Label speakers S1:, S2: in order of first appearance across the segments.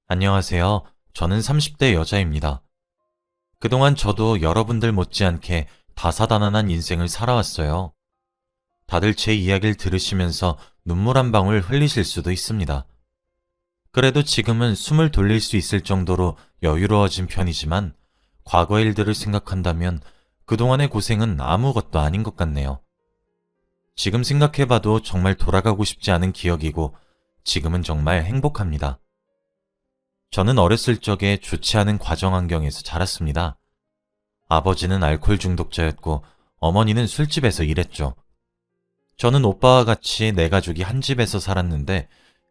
S1: 안녕하세요. 저는 30대 여자입니다. 그동안 저도 여러분들 못지않게 다사다난한 인생을 살아왔어요. 다들 제 이야기를 들으시면서 눈물 한 방울 흘리실 수도 있습니다. 그래도 지금은 숨을 돌릴 수 있을 정도로 여유로워진 편이지만 과거의 일들을 생각한다면 그동안의 고생은 아무것도 아닌 것 같네요. 지금 생각해봐도 정말 돌아가고 싶지 않은 기억이고 지금은 정말 행복합니다. 저는 어렸을 적에 좋지 않은 가정 환경에서 자랐습니다. 아버지는 알코올 중독자였고 어머니는 술집에서 일했죠. 저는 오빠와 같이 네 가족이 한 집에서 살았는데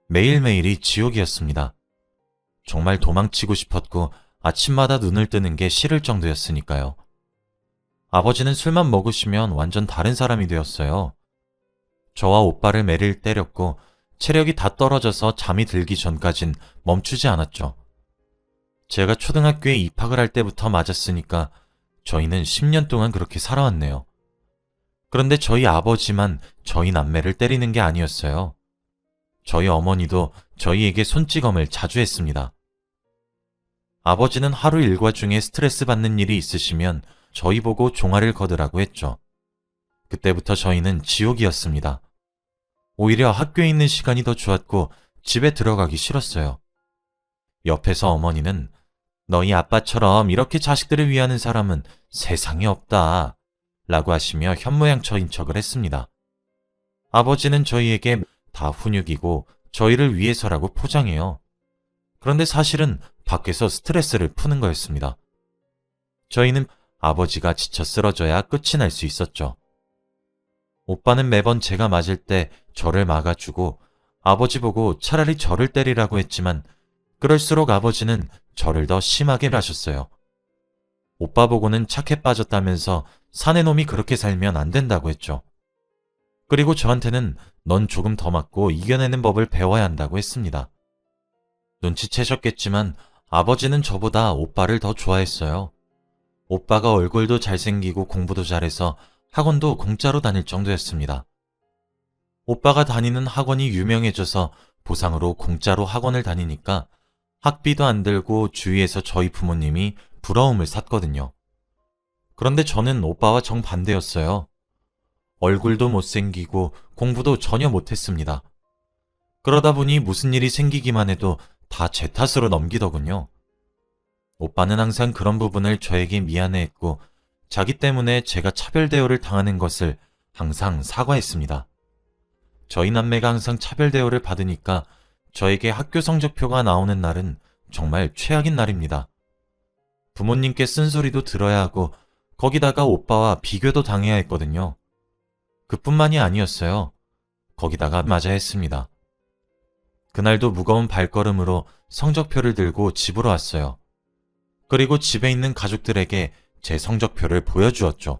S1: 매일매일이 지옥이었습니다. 정말 도망치고 싶었고 아침마다 눈을 뜨는 게 싫을 정도였으니까요. 아버지는 술만 먹으시면 완전 다른 사람이 되었어요. 저와 오빠를 매일 때렸고 체력이 다 떨어져서 잠이 들기 전까진 멈추지 않았죠. 제가 초등학교에 입학을 할 때부터 맞았으니까 저희는 10년 동안 그렇게 살아왔네요. 그런데 저희 아버지만 저희 남매를 때리는 게 아니었어요. 저희 어머니도 저희에게 손찌검을 자주 했습니다. 아버지는 하루 일과 중에 스트레스 받는 일이 있으시면 저희 보고 종아리를 거두라고 했죠. 그때부터 저희는 지옥이었습니다. 오히려 학교에 있는 시간이 더 좋았고 집에 들어가기 싫었어요. 옆에서 어머니는 너희 아빠처럼 이렇게 자식들을 위하는 사람은 세상에 없다 라고 하시며 현모양처인 척을 했습니다. 아버지는 저희에게 다 훈육이고 저희를 위해서라고 포장해요. 그런데 사실은 밖에서 스트레스를 푸는 거였습니다. 저희는 아버지가 지쳐 쓰러져야 끝이 날 수 있었죠. 오빠는 매번 제가 맞을 때 저를 막아주고 아버지 보고 차라리 저를 때리라고 했지만 그럴수록 아버지는 저를 더 심하게 하셨어요. 오빠 보고는 착해 빠졌다면서 사내 놈이 그렇게 살면 안 된다고 했죠. 그리고 저한테는 넌 조금 더 맞고 이겨내는 법을 배워야 한다고 했습니다. 눈치채셨겠지만 아버지는 저보다 오빠를 더 좋아했어요. 오빠가 얼굴도 잘생기고 공부도 잘해서 학원도 공짜로 다닐 정도였습니다. 오빠가 다니는 학원이 유명해져서 보상으로 공짜로 학원을 다니니까 학비도 안 들고 주위에서 저희 부모님이 부러움을 샀거든요. 그런데 저는 오빠와 정반대였어요. 얼굴도 못생기고 공부도 전혀 못했습니다. 그러다 보니 무슨 일이 생기기만 해도 다 제 탓으로 넘기더군요. 오빠는 항상 그런 부분을 저에게 미안해했고 자기 때문에 제가 차별 대우를 당하는 것을 항상 사과했습니다. 저희 남매가 항상 차별 대우를 받으니까 저에게 학교 성적표가 나오는 날은 정말 최악인 날입니다. 부모님께 쓴소리도 들어야 하고 거기다가 오빠와 비교도 당해야 했거든요. 그뿐만이 아니었어요. 거기다가 맞아야 했습니다. 그날도 무거운 발걸음으로 성적표를 들고 집으로 왔어요. 그리고 집에 있는 가족들에게 제 성적표를 보여주었죠.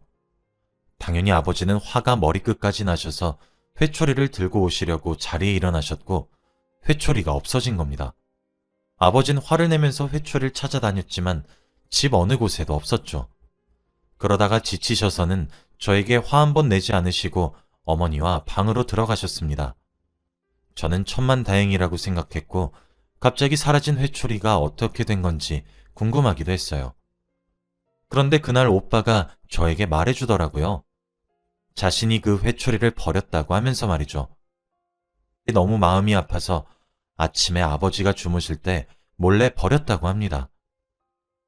S1: 당연히 아버지는 화가 머리끝까지 나셔서 회초리를 들고 오시려고 자리에 일어나셨고 회초리가 없어진 겁니다. 아버지는 화를 내면서 회초리를 찾아다녔지만 집 어느 곳에도 없었죠. 그러다가 지치셔서는 저에게 화 한 번 내지 않으시고 어머니와 방으로 들어가셨습니다. 저는 천만다행이라고 생각했고 갑자기 사라진 회초리가 어떻게 된 건지 궁금하기도 했어요. 그런데 그날 오빠가 저에게 말해주더라고요. 자신이 그 회초리를 버렸다고 하면서 말이죠. 너무 마음이 아파서 아침에 아버지가 주무실 때 몰래 버렸다고 합니다.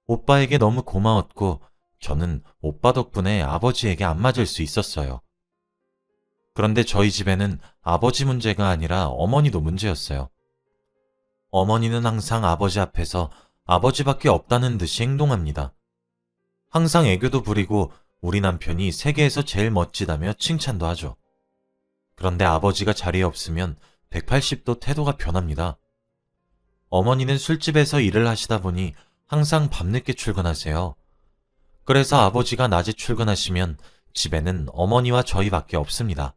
S1: 오빠에게 너무 고마웠고 저는 오빠 덕분에 아버지에게 안 맞을 수 있었어요. 그런데 저희 집에는 아버지 문제가 아니라 어머니도 문제였어요. 어머니는 항상 아버지 앞에서 아버지밖에 없다는 듯이 행동합니다. 항상 애교도 부리고 우리 남편이 세계에서 제일 멋지다며 칭찬도 하죠. 그런데 아버지가 자리에 없으면 180도 태도가 변합니다. 어머니는 술집에서 일을 하시다 보니 항상 밤늦게 출근하세요. 그래서 아버지가 낮에 출근하시면 집에는 어머니와 저희밖에 없습니다.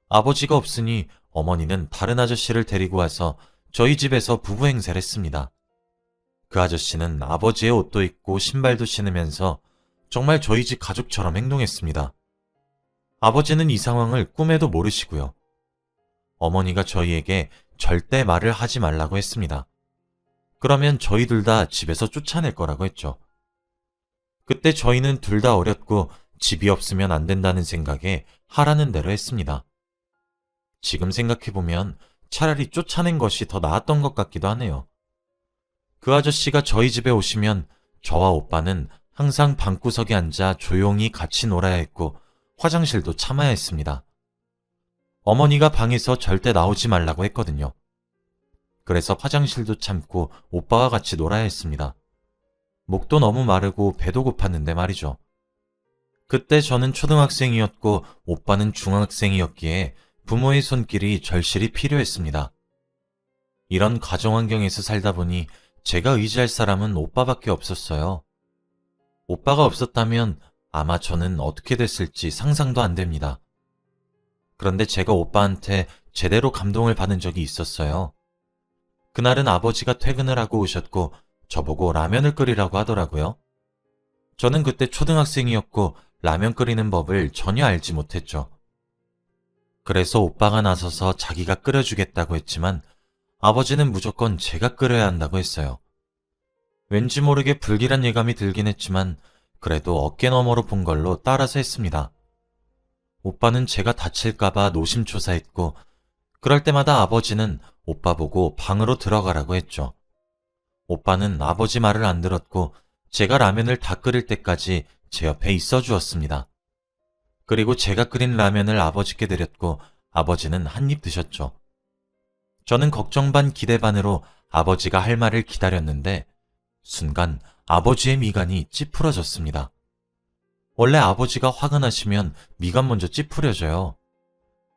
S1: 아버지가 없으니 어머니는 다른 아저씨를 데리고 와서 저희 집에서 부부 행세를 했습니다. 그 아저씨는 아버지의 옷도 입고 신발도 신으면서 정말 저희 집 가족처럼 행동했습니다. 아버지는 이 상황을 꿈에도 모르시고요. 어머니가 저희에게 절대 말을 하지 말라고 했습니다. 그러면 저희 둘 다 집에서 쫓아낼 거라고 했죠. 그때 저희는 둘 다 어렸고 집이 없으면 안 된다는 생각에 하라는 대로 했습니다. 지금 생각해보면 차라리 쫓아낸 것이 더 나았던 것 같기도 하네요. 그 아저씨가 저희 집에 오시면 저와 오빠는 항상 방구석에 앉아 조용히 같이 놀아야 했고 화장실도 참아야 했습니다. 어머니가 방에서 절대 나오지 말라고 했거든요. 그래서 화장실도 참고 오빠와 같이 놀아야 했습니다. 목도 너무 마르고 배도 고팠는데 말이죠. 그때 저는 초등학생이었고 오빠는 중학생이었기에 부모의 손길이 절실히 필요했습니다. 이런 가정 환경에서 살다 보니 제가 의지할 사람은 오빠밖에 없었어요. 오빠가 없었다면 아마 저는 어떻게 됐을지 상상도 안 됩니다. 그런데 제가 오빠한테 제대로 감동을 받은 적이 있었어요. 그날은 아버지가 퇴근을 하고 오셨고 저보고 라면을 끓이라고 하더라고요. 저는 그때 초등학생이었고 라면 끓이는 법을 전혀 알지 못했죠. 그래서 오빠가 나서서 자기가 끓여주겠다고 했지만 아버지는 무조건 제가 끓여야 한다고 했어요. 왠지 모르게 불길한 예감이 들긴 했지만 그래도 어깨너머로 본 걸로 따라서 했습니다. 오빠는 제가 다칠까봐 노심초사했고 그럴 때마다 아버지는 오빠 보고 방으로 들어가라고 했죠. 오빠는 아버지 말을 안 들었고 제가 라면을 다 끓일 때까지 제 옆에 있어 주었습니다. 그리고 제가 끓인 라면을 아버지께 드렸고 아버지는 한 입 드셨죠. 저는 걱정 반 기대 반으로 아버지가 할 말을 기다렸는데 순간 아버지의 미간이 찌푸러졌습니다. 원래 아버지가 화가 나시면 미간 먼저 찌푸려져요.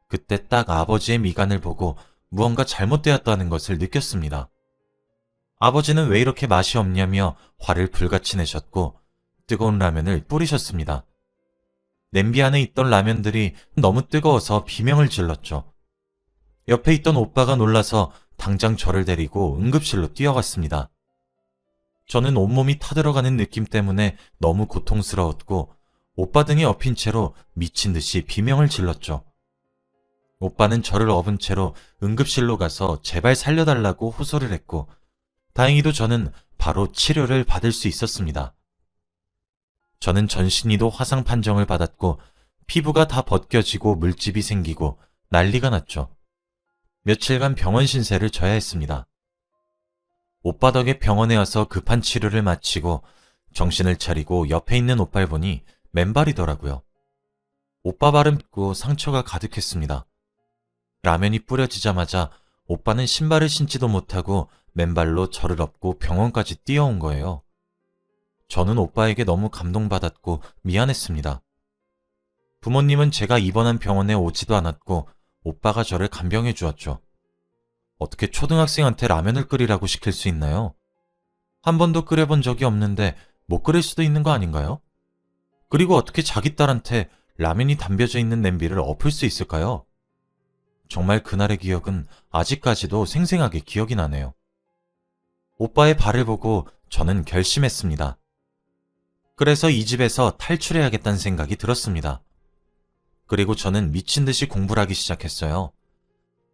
S1: 그때 딱 아버지의 미간을 보고 무언가 잘못되었다는 것을 느꼈습니다. 아버지는 왜 이렇게 맛이 없냐며 화를 불같이 내셨고 뜨거운 라면을 뿌리셨습니다. 냄비 안에 있던 라면들이 너무 뜨거워서 비명을 질렀죠. 옆에 있던 오빠가 놀라서 당장 저를 데리고 응급실로 뛰어갔습니다. 저는 온몸이 타들어가는 느낌 때문에 너무 고통스러웠고 오빠 등에 엎인 채로 미친 듯이 비명을 질렀죠. 오빠는 저를 업은 채로 응급실로 가서 제발 살려달라고 호소를 했고 다행히도 저는 바로 치료를 받을 수 있었습니다. 저는 전신이도 화상 판정을 받았고 피부가 다 벗겨지고 물집이 생기고 난리가 났죠. 며칠간 병원 신세를 져야 했습니다. 오빠 덕에 병원에 와서 급한 치료를 마치고 정신을 차리고 옆에 있는 오빠를 보니 맨발이더라고요. 오빠 발은 붓고 상처가 가득했습니다. 라면이 뿌려지자마자 오빠는 신발을 신지도 못하고 맨발로 저를 업고 병원까지 뛰어온 거예요. 저는 오빠에게 너무 감동받았고 미안했습니다. 부모님은 제가 입원한 병원에 오지도 않았고 오빠가 저를 간병해 주었죠. 어떻게 초등학생한테 라면을 끓이라고 시킬 수 있나요? 한 번도 끓여본 적이 없는데 못 끓일 수도 있는 거 아닌가요? 그리고 어떻게 자기 딸한테 라면이 담겨져 있는 냄비를 엎을 수 있을까요? 정말 그날의 기억은 아직까지도 생생하게 기억이 나네요. 오빠의 발을 보고 저는 결심했습니다. 그래서 이 집에서 탈출해야겠다는 생각이 들었습니다. 그리고 저는 미친 듯이 공부를 하기 시작했어요.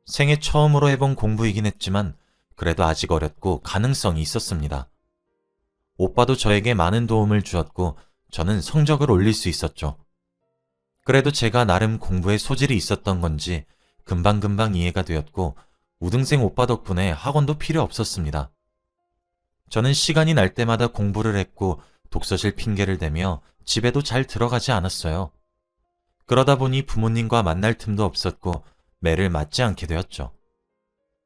S1: 생애 처음으로 해본 공부이긴 했지만 그래도 아직 어렸고 가능성이 있었습니다. 오빠도 저에게 많은 도움을 주었고 저는 성적을 올릴 수 있었죠. 그래도 제가 나름 공부에 소질이 있었던 건지 금방금방 이해가 되었고 우등생 오빠 덕분에 학원도 필요 없었습니다. 저는 시간이 날 때마다 공부를 했고 독서실 핑계를 대며 집에도 잘 들어가지 않았어요. 그러다 보니 부모님과 만날 틈도 없었고 매를 맞지 않게 되었죠.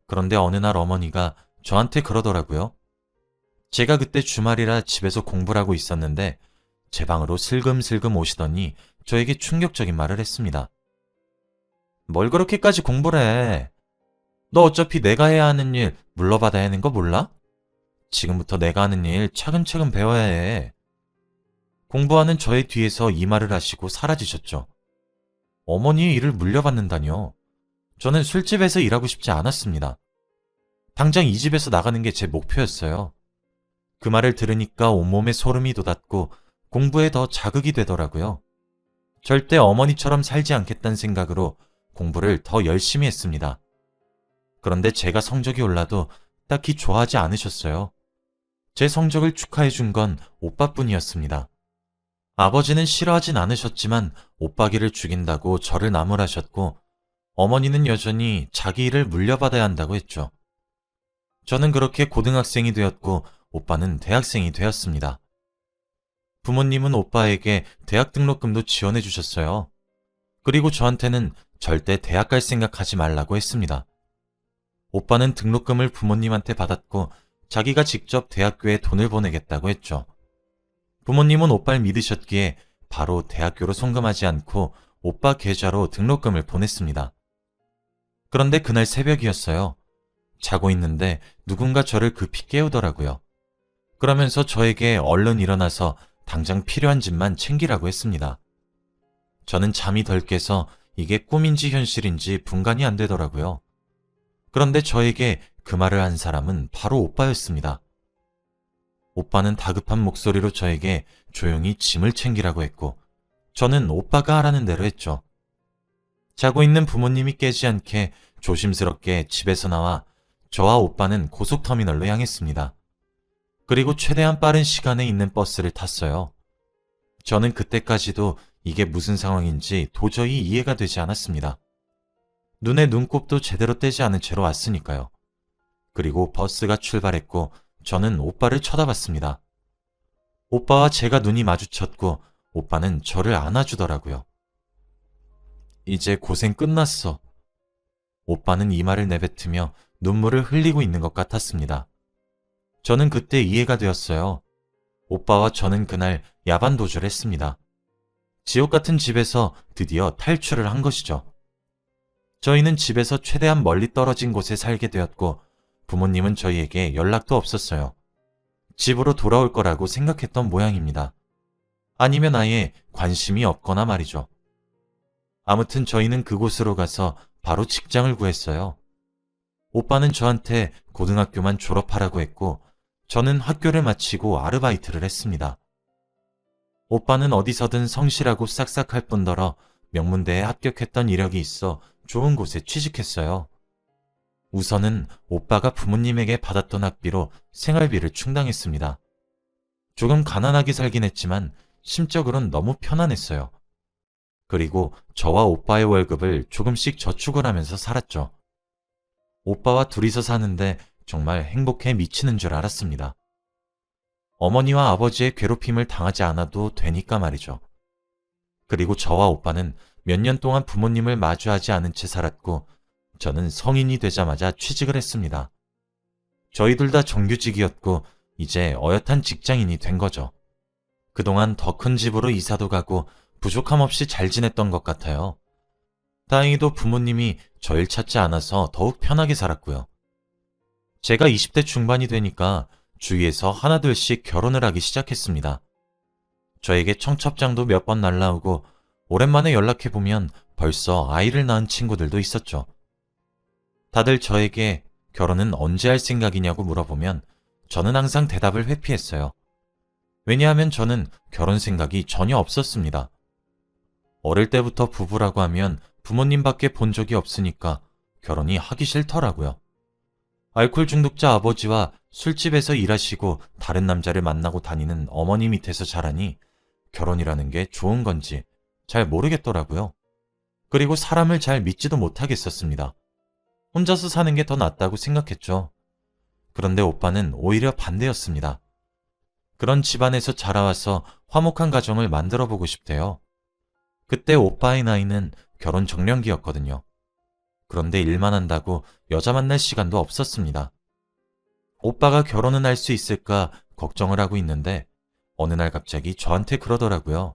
S1: 그런데 어느 날 어머니가 저한테 그러더라고요. 제가 그때 주말이라 집에서 공부를 하고 있었는데 제 방으로 슬금슬금 오시더니 저에게 충격적인 말을 했습니다. 뭘 그렇게까지 공부를 해? 너 어차피 내가 해야 하는 일 물러받아야 하는 거 몰라? 지금부터 내가 하는 일 차근차근 배워야 해. 공부하는 저의 뒤에서 이 말을 하시고 사라지셨죠. 어머니의 일을 물려받는다뇨. 저는 술집에서 일하고 싶지 않았습니다. 당장 이 집에서 나가는 게 제 목표였어요. 그 말을 들으니까 온몸에 소름이 돋았고 공부에 더 자극이 되더라고요. 절대 어머니처럼 살지 않겠다는 생각으로 공부를 더 열심히 했습니다. 그런데 제가 성적이 올라도 딱히 좋아하지 않으셨어요. 제 성적을 축하해 준 건 오빠뿐이었습니다. 아버지는 싫어하진 않으셨지만 오빠기를 죽인다고 저를 나무라셨고 어머니는 여전히 자기 일을 물려받아야 한다고 했죠. 저는 그렇게 고등학생이 되었고 오빠는 대학생이 되었습니다. 부모님은 오빠에게 대학 등록금도 지원해 주셨어요. 그리고 저한테는 절대 대학 갈 생각하지 말라고 했습니다. 오빠는 등록금을 부모님한테 받았고 자기가 직접 대학교에 돈을 보내겠다고 했죠. 부모님은 오빠를 믿으셨기에 바로 대학교로 송금하지 않고 오빠 계좌로 등록금을 보냈습니다. 그런데 그날 새벽이었어요. 자고 있는데 누군가 저를 급히 깨우더라고요. 그러면서 저에게 얼른 일어나서 당장 필요한 집만 챙기라고 했습니다. 저는 잠이 덜 깨서 이게 꿈인지 현실인지 분간이 안 되더라고요. 그런데 저에게 그 말을 한 사람은 바로 오빠였습니다. 오빠는 다급한 목소리로 저에게 조용히 짐을 챙기라고 했고 저는 오빠가 하라는 대로 했죠. 자고 있는 부모님이 깨지 않게 조심스럽게 집에서 나와 저와 오빠는 고속터미널로 향했습니다. 그리고 최대한 빠른 시간에 있는 버스를 탔어요. 저는 그때까지도 이게 무슨 상황인지 도저히 이해가 되지 않았습니다. 눈에 눈곱도 제대로 떼지 않은 채로 왔으니까요. 그리고 버스가 출발했고 저는 오빠를 쳐다봤습니다. 오빠와 제가 눈이 마주쳤고 오빠는 저를 안아주더라고요. 이제 고생 끝났어. 오빠는 이 말을 내뱉으며 눈물을 흘리고 있는 것 같았습니다. 저는 그때 이해가 되었어요. 오빠와 저는 그날 야반 도주를 했습니다. 지옥 같은 집에서 드디어 탈출을 한 것이죠. 저희는 집에서 최대한 멀리 떨어진 곳에 살게 되었고 부모님은 저희에게 연락도 없었어요. 집으로 돌아올 거라고 생각했던 모양입니다. 아니면 아예 관심이 없거나 말이죠. 아무튼 저희는 그곳으로 가서 바로 직장을 구했어요. 오빠는 저한테 고등학교만 졸업하라고 했고 저는 학교를 마치고 아르바이트를 했습니다. 오빠는 어디서든 성실하고 싹싹할 뿐더러 명문대에 합격했던 이력이 있어 좋은 곳에 취직했어요. 우선은 오빠가 부모님에게 받았던 학비로 생활비를 충당했습니다. 조금 가난하게 살긴 했지만 심적으론 너무 편안했어요. 그리고 저와 오빠의 월급을 조금씩 저축을 하면서 살았죠. 오빠와 둘이서 사는데 정말 행복해 미치는 줄 알았습니다. 어머니와 아버지의 괴롭힘을 당하지 않아도 되니까 말이죠. 그리고 저와 오빠는 몇 년 동안 부모님을 마주하지 않은 채 살았고 저는 성인이 되자마자 취직을 했습니다. 저희 둘 다 정규직이었고 이제 어엿한 직장인이 된 거죠. 그동안 더 큰 집으로 이사도 가고 부족함 없이 잘 지냈던 것 같아요. 다행히도 부모님이 저를 찾지 않아서 더욱 편하게 살았고요. 제가 20대 중반이 되니까 주위에서 하나둘씩 결혼을 하기 시작했습니다. 저에게 청첩장도 몇 번 날라오고 오랜만에 연락해보면 벌써 아이를 낳은 친구들도 있었죠. 다들 저에게 결혼은 언제 할 생각이냐고 물어보면 저는 항상 대답을 회피했어요. 왜냐하면 저는 결혼 생각이 전혀 없었습니다. 어릴 때부터 부부라고 하면 부모님밖에 본 적이 없으니까 결혼이 하기 싫더라고요. 알코올 중독자 아버지와 술집에서 일하시고 다른 남자를 만나고 다니는 어머니 밑에서 자라니 결혼이라는 게 좋은 건지 잘 모르겠더라고요. 그리고 사람을 잘 믿지도 못하겠었습니다. 혼자서 사는 게 더 낫다고 생각했죠. 그런데 오빠는 오히려 반대였습니다. 그런 집안에서 자라와서 화목한 가정을 만들어 보고 싶대요. 그때 오빠의 나이는 결혼 정년기였거든요. 그런데 일만 한다고 여자 만날 시간도 없었습니다. 오빠가 결혼은 할 수 있을까 걱정을 하고 있는데 어느 날 갑자기 저한테 그러더라고요.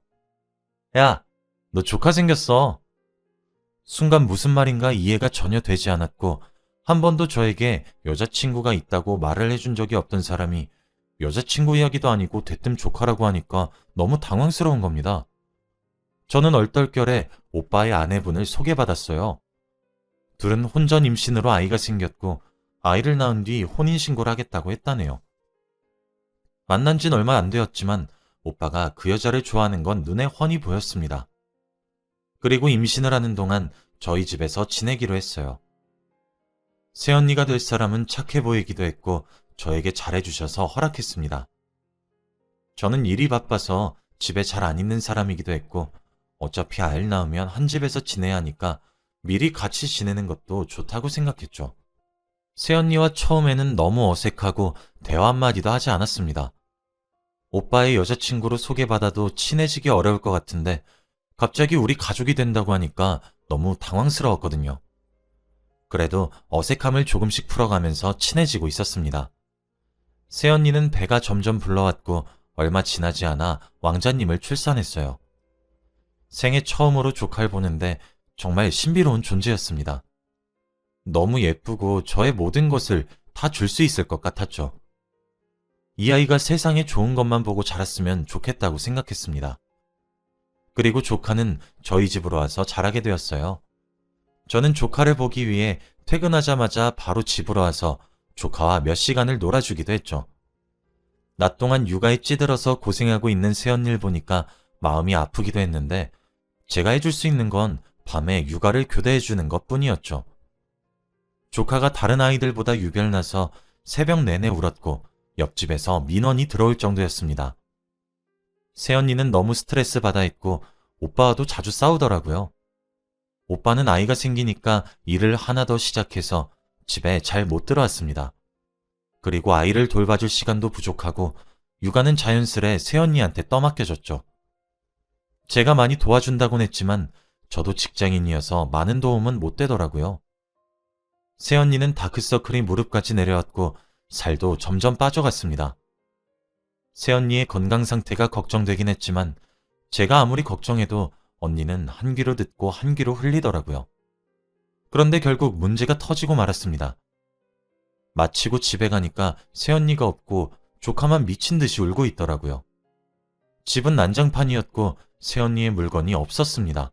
S1: 야, 너 조카 생겼어. 순간 무슨 말인가 이해가 전혀 되지 않았고 한 번도 저에게 여자친구가 있다고 말을 해준 적이 없던 사람이 여자친구 이야기도 아니고 대뜸 조카라고 하니까 너무 당황스러운 겁니다. 저는 얼떨결에 오빠의 아내분을 소개받았어요. 둘은 혼전 임신으로 아이가 생겼고 아이를 낳은 뒤 혼인신고를 하겠다고 했다네요. 만난 지는 얼마 안 되었지만 오빠가 그 여자를 좋아하는 건 눈에 훤히 보였습니다. 그리고 임신을 하는 동안 저희 집에서 지내기로 했어요. 새언니가 될 사람은 착해 보이기도 했고 저에게 잘해주셔서 허락했습니다. 저는 일이 바빠서 집에 잘 안 있는 사람이기도 했고 어차피 아이를 낳으면 한 집에서 지내야 하니까 미리 같이 지내는 것도 좋다고 생각했죠. 새언니와 처음에는 너무 어색하고 대화 한마디도 하지 않았습니다. 오빠의 여자친구로 소개받아도 친해지기 어려울 것 같은데 갑자기 우리 가족이 된다고 하니까 너무 당황스러웠거든요. 그래도 어색함을 조금씩 풀어가면서 친해지고 있었습니다. 새언니는 배가 점점 불러왔고 얼마 지나지 않아 왕자님을 출산했어요. 생애 처음으로 조카를 보는데 정말 신비로운 존재였습니다. 너무 예쁘고 저의 모든 것을 다 줄 수 있을 것 같았죠. 이 아이가 세상에 좋은 것만 보고 자랐으면 좋겠다고 생각했습니다. 그리고 조카는 저희 집으로 와서 자라게 되었어요. 저는 조카를 보기 위해 퇴근하자마자 바로 집으로 와서 조카와 몇 시간을 놀아주기도 했죠. 낮 동안 육아에 찌들어서 고생하고 있는 새언니를 보니까 마음이 아프기도 했는데 제가 해줄 수 있는 건 밤에 육아를 교대해주는 것 뿐이었죠. 조카가 다른 아이들보다 유별나서 새벽 내내 울었고 옆집에서 민원이 들어올 정도였습니다. 새언니는 너무 스트레스 받아 했고 오빠와도 자주 싸우더라고요. 오빠는 아이가 생기니까 일을 하나 더 시작해서 집에 잘 못 들어왔습니다. 그리고 아이를 돌봐줄 시간도 부족하고 육아는 자연스레 새언니한테 떠맡겨졌죠. 제가 많이 도와준다곤 했지만 저도 직장인이어서 많은 도움은 못 되더라고요. 새언니는 다크서클이 무릎까지 내려왔고 살도 점점 빠져갔습니다. 새언니의 건강 상태가 걱정되긴 했지만 제가 아무리 걱정해도 언니는 한 귀로 듣고 한 귀로 흘리더라고요. 그런데 결국 문제가 터지고 말았습니다. 마치고 집에 가니까 새언니가 없고 조카만 미친 듯이 울고 있더라고요. 집은 난장판이었고 새언니의 물건이 없었습니다.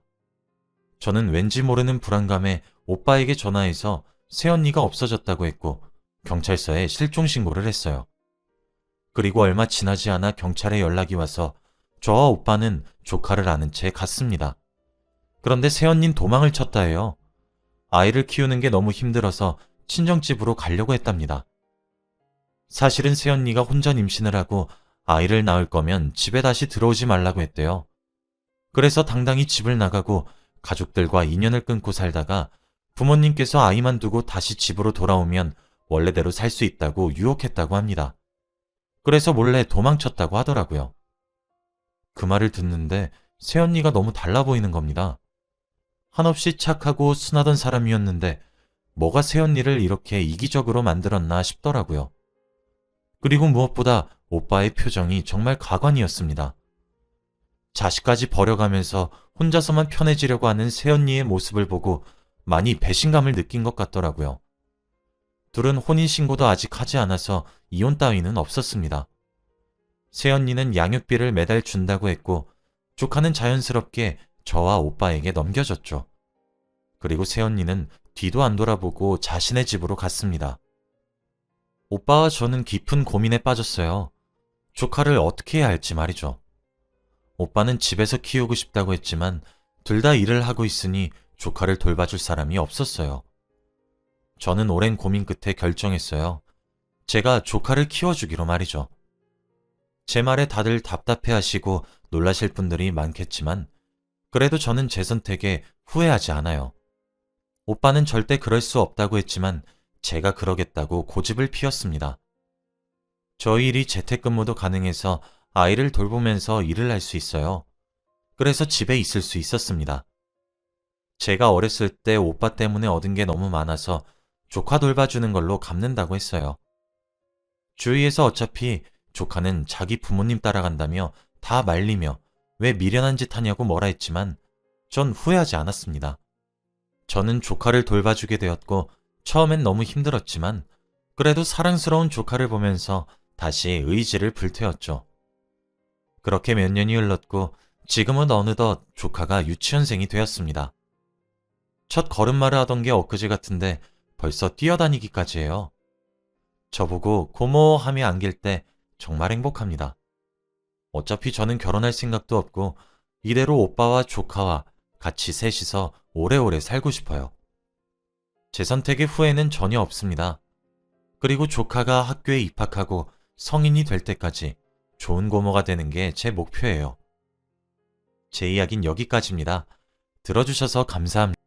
S1: 저는 왠지 모르는 불안감에 오빠에게 전화해서 새언니가 없어졌다고 했고 경찰서에 실종 신고를 했어요. 그리고 얼마 지나지 않아 경찰에 연락이 와서 저와 오빠는 조카를 아는 채 갔습니다. 그런데 새언니는 도망을 쳤다 해요. 아이를 키우는 게 너무 힘들어서 친정집으로 가려고 했답니다. 사실은 새언니가 혼전 임신을 하고 아이를 낳을 거면 집에 다시 들어오지 말라고 했대요. 그래서 당당히 집을 나가고 가족들과 인연을 끊고 살다가 부모님께서 아이만 두고 다시 집으로 돌아오면 원래대로 살 수 있다고 유혹했다고 합니다. 그래서 몰래 도망쳤다고 하더라고요. 그 말을 듣는데 새언니가 너무 달라 보이는 겁니다. 한없이 착하고 순하던 사람이었는데 뭐가 새언니를 이렇게 이기적으로 만들었나 싶더라고요. 그리고 무엇보다 오빠의 표정이 정말 가관이었습니다. 자식까지 버려가면서 혼자서만 편해지려고 하는 새언니의 모습을 보고 많이 배신감을 느낀 것 같더라고요. 둘은 혼인신고도 아직 하지 않아서 이혼 따위는 없었습니다. 새언니는 양육비를 매달 준다고 했고 조카는 자연스럽게 저와 오빠에게 넘겨졌죠. 그리고 새언니는 뒤도 안 돌아보고 자신의 집으로 갔습니다. 오빠와 저는 깊은 고민에 빠졌어요. 조카를 어떻게 해야 할지 말이죠. 오빠는 집에서 키우고 싶다고 했지만 둘 다 일을 하고 있으니 조카를 돌봐줄 사람이 없었어요. 저는 오랜 고민 끝에 결정했어요. 제가 조카를 키워주기로 말이죠. 제 말에 다들 답답해하시고 놀라실 분들이 많겠지만 그래도 저는 제 선택에 후회하지 않아요. 오빠는 절대 그럴 수 없다고 했지만 제가 그러겠다고 고집을 피웠습니다. 저희 일이 재택근무도 가능해서 아이를 돌보면서 일을 할 수 있어요. 그래서 집에 있을 수 있었습니다. 제가 어렸을 때 오빠 때문에 얻은 게 너무 많아서 조카 돌봐주는 걸로 갚는다고 했어요. 주위에서 어차피 조카는 자기 부모님 따라간다며 다 말리며 왜 미련한 짓 하냐고 뭐라 했지만 전 후회하지 않았습니다. 저는 조카를 돌봐주게 되었고 처음엔 너무 힘들었지만 그래도 사랑스러운 조카를 보면서 다시 의지를 불태웠죠. 그렇게 몇 년이 흘렀고 지금은 어느덧 조카가 유치원생이 되었습니다. 첫 걸음마를 하던 게 엊그제 같은데 벌써 뛰어다니기까지 해요. 저보고 고모하며 안길 때 정말 행복합니다. 어차피 저는 결혼할 생각도 없고 이대로 오빠와 조카와 같이 셋이서 오래오래 살고 싶어요. 제 선택의 후회는 전혀 없습니다. 그리고 조카가 학교에 입학하고 성인이 될 때까지 좋은 고모가 되는 게 제 목표예요. 제 이야기는 여기까지입니다. 들어주셔서 감사합니다.